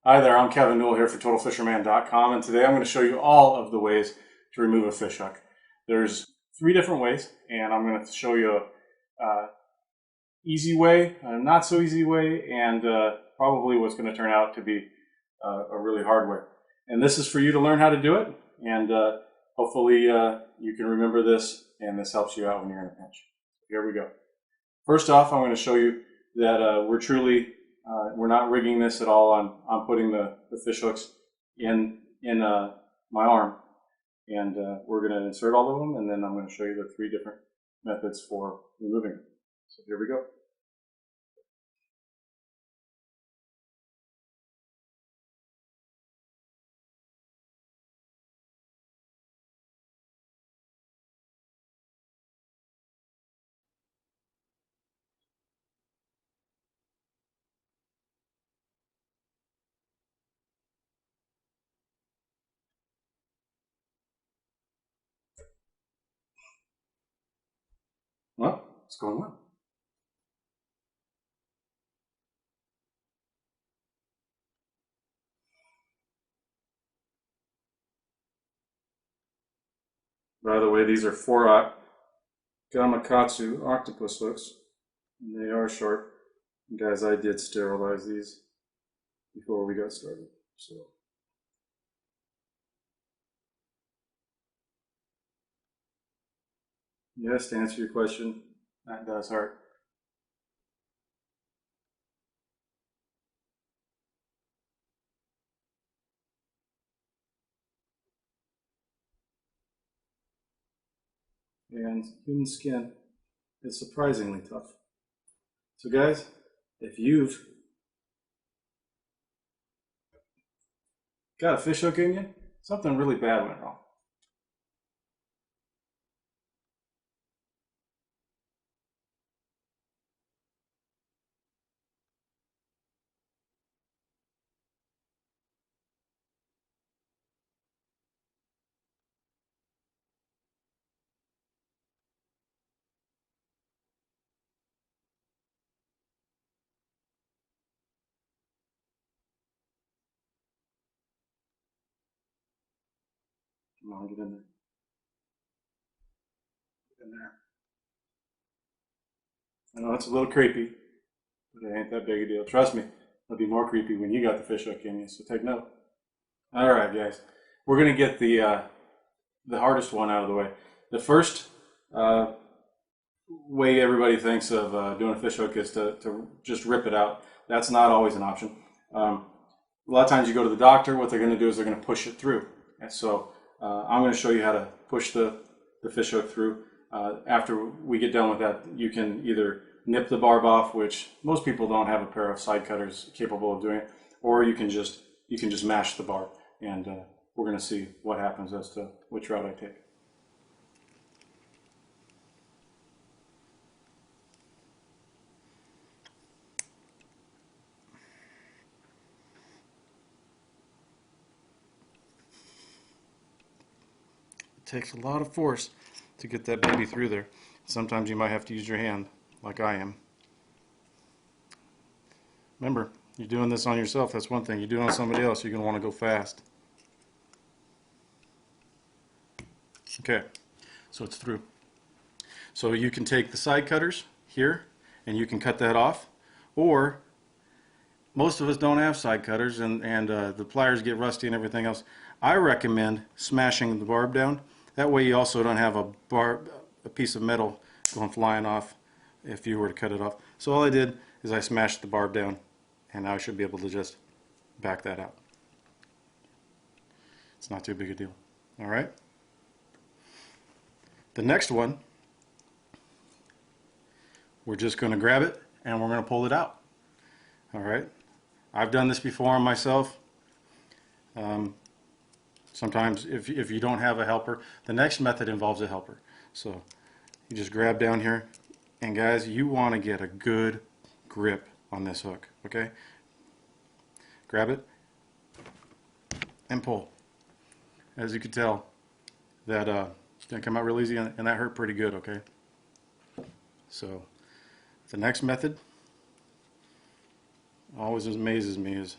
Hi there, I'm Kevin Newell here for TotalFisherman.com, and today I'm going to show you all of the ways to remove a fish hook. There's 3 different ways, and I'm going to show you a easy way, a not so easy way, and probably what's going to turn out to be a really hard way. And this is for you to learn how to do it, and hopefully you can remember this, and this helps you out when you're in a pinch. Here we go. First off, I'm going to show you that we're not rigging this at all. I'm putting the fish hooks in my arm, and we're going to insert all of them, and then I'm going to show you the 3 different methods for removing them. So here we go. Well, it's going well. By the way, these are 4/0 Gamakatsu octopus hooks, and they are sharp. And guys, I did sterilize these before we got started. So yes, to answer your question, that does hurt. And human skin is surprisingly tough. So guys, if you've got a fish hook in you, something really bad went wrong. Come on, get in there. Get in there. I know it's a little creepy, but it ain't that big a deal. Trust me, it'll be more creepy when you got the fish hook in you, so take note. All right, guys. We're going to get the hardest one out of the way. The first uh, way everybody thinks of doing a fish hook is to just rip it out. That's not always an option. A lot of times you go to the doctor, what they're going to do is they're going to push it through. And so I'm going to show you how to push the fish hook through. After we get done with that, you can either nip the barb off, which most people don't have a pair of side cutters capable of doing it, or you can just mash the barb, and we're going to see what happens as to which route I take. It takes a lot of force to get that baby through there. Sometimes you might have to use your hand, like I am. Remember, you're doing this on yourself, that's one thing. You do it on somebody else, you're going to want to go fast. Okay, so it's through. So you can take the side cutters here and you can cut that off, or most of us don't have side cutters, and the pliers get rusty and everything else. I recommend smashing the barb down. That way you also don't have a piece of metal going flying off if you were to cut it off. So all I did is I smashed the barb down, and now I should be able to just back that out. It's not too big a deal. All right. The next one, we're just going to grab it and we're going to pull it out. All right. I've done this before on myself. Sometimes if you don't have a helper, the next method involves a helper. So you just grab down here, and guys, you want to get a good grip on this hook, okay? Grab it and pull. As you can tell, that it's going to come out real easy, and that hurt pretty good, okay? So the next method always amazes me is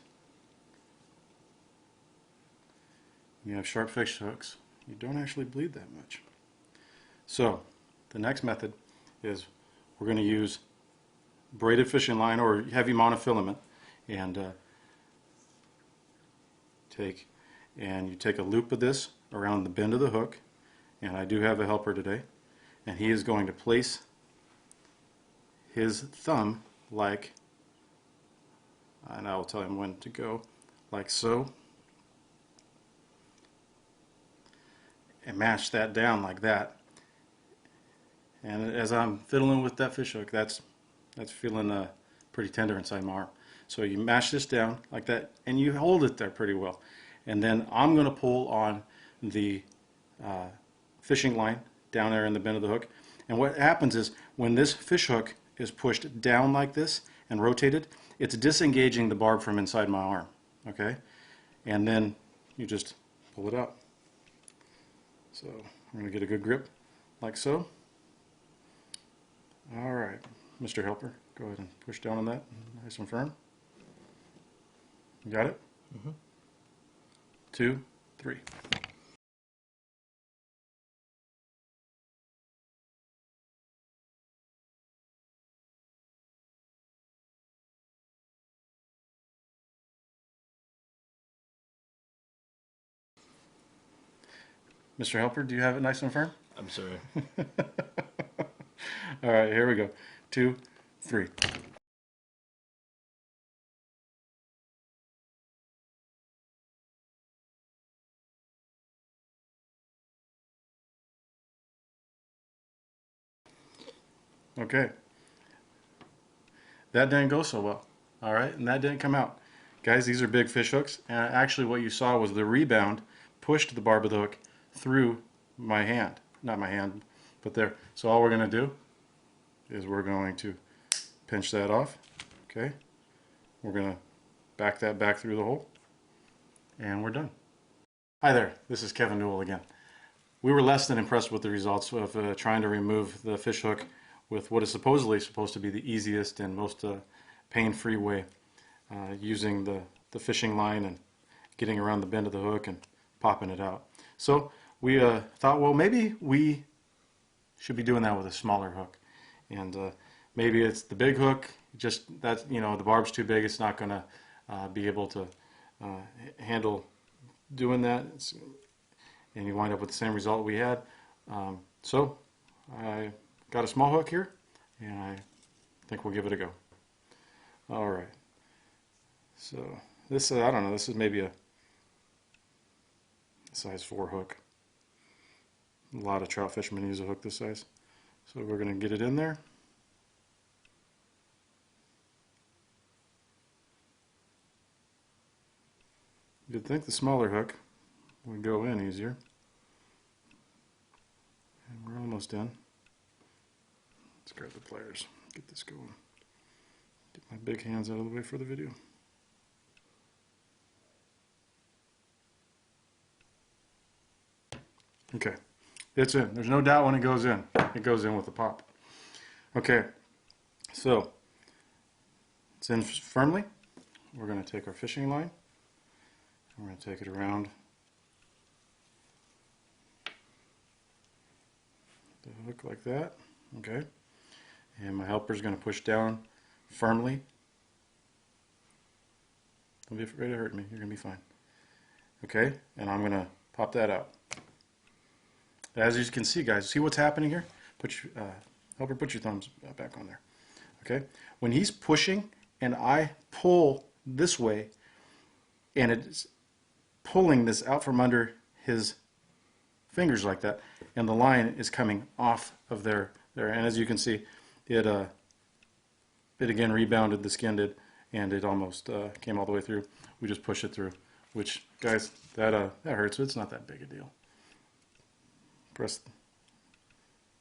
you have sharp fish hooks, you don't actually bleed that much. So the next method is we're going to use braided fishing line or heavy monofilament, and you take a loop of this around the bend of the hook, and I do have a helper today, and he is going to place his thumb like, and I will tell him when to go, like so, and mash that down like that. And as I'm fiddling with that fish hook, that's feeling pretty tender inside my arm. So you mash this down like that, and you hold it there pretty well. And then I'm going to pull on the fishing line down there in the bend of the hook. And what happens is when this fish hook is pushed down like this and rotated, it's disengaging the barb from inside my arm. Okay? And then you just pull it out. So I'm going to get a good grip like so. All right, Mr. Helper, go ahead and push down on that, nice and firm. You got it? Mm-hmm. 2, 3. Mr. Helper, do you have it nice and firm? I'm sorry. All right, here we go. 2, 3. Okay. That didn't go so well. All right, and that didn't come out. Guys, these are big fish hooks, and actually what you saw was the rebound pushed the barb of the hook through my hand. Not my hand, but there. So all we're going to do is we're going to pinch that off. Okay. We're going to back that back through the hole, and we're done. Hi there, this is Kevin Newell again. We were less than impressed with the results of trying to remove the fish hook with what is supposedly supposed to be the easiest and most pain-free way, using the fishing line and getting around the bend of the hook and popping it out. So we thought, well, maybe we should be doing that with a smaller hook, and maybe it's the big hook, just that, you know, the barb's too big, it's not going to be able to handle doing that, and you wind up with the same result we had. So I got a small hook here, and I think we'll give it a go. All right. So this, I don't know, this is maybe a size 4 hook. A lot of trout fishermen use a hook this size. So we're going to get it in there. You'd think the smaller hook would go in easier. And we're almost in. Let's grab the pliers, get this going. Get my big hands out of the way for the video. Okay, it's in. There's no doubt when it goes in. It goes in with a pop. Okay, so it's in firmly. We're going to take our fishing line. We're going to take it around the hook like that. Okay, and my helper is going to push down firmly. Don't be afraid to hurt me. You're going to be fine. Okay, and I'm going to pop that out. As you can see, guys, see what's happening here? Helper, put your thumbs back on there. Okay, when he's pushing and I pull this way, and it's pulling this out from under his fingers like that, and the line is coming off of there. And as you can see, it again rebounded, the skin did, and it almost came all the way through. We just push it through, which, guys, that hurts, but it's not that big a deal.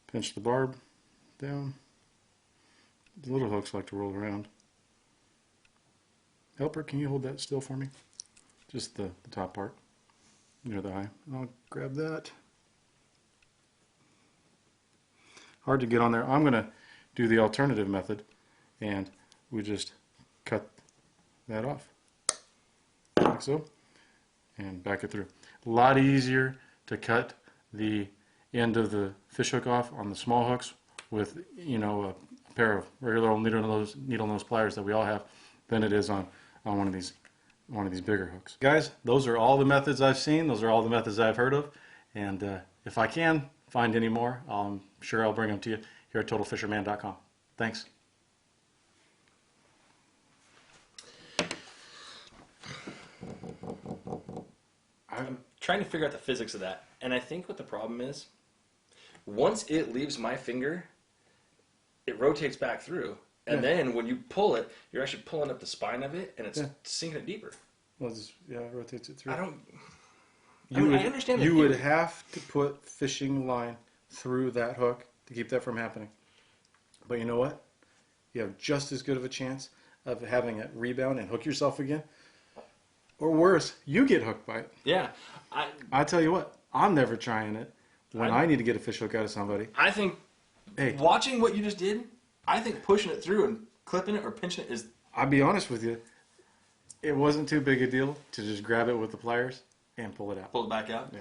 Pinch the barb down. The little hooks like to roll around. Helper, can you hold that still for me? Just the top part near the eye. And I'll grab that. Hard to get on there. I'm going to do the alternative method, and we just cut that off like so and back it through. A lot easier to cut the end of the fish hook off on the small hooks with, you know, a pair of regular old needle nose pliers that we all have than it is on one of these bigger hooks. Guys, those are all the methods I've seen. Those are all the methods I've heard of. And if I can find any more, I'm sure I'll bring them to you here at TotalFisherman.com. Thanks. I'm trying to figure out the physics of that. And I think what the problem is, once it leaves my finger, it rotates back through. And then when you pull it, you're actually pulling up the spine of it, and it's sinking it deeper. Well, just, it rotates it through. I understand. You would have to put fishing line through that hook to keep that from happening. But you know what? You have just as good of a chance of having it rebound and hook yourself again. Or worse, you get hooked by it. Yeah. I tell you what, I'm never trying it when I need to get a fish hook out of somebody. I think watching what you just did, I think pushing it through and clipping it or pinching it is... I'll be honest with you. It wasn't too big a deal to just grab it with the pliers and pull it out. Pull it back out? Yeah.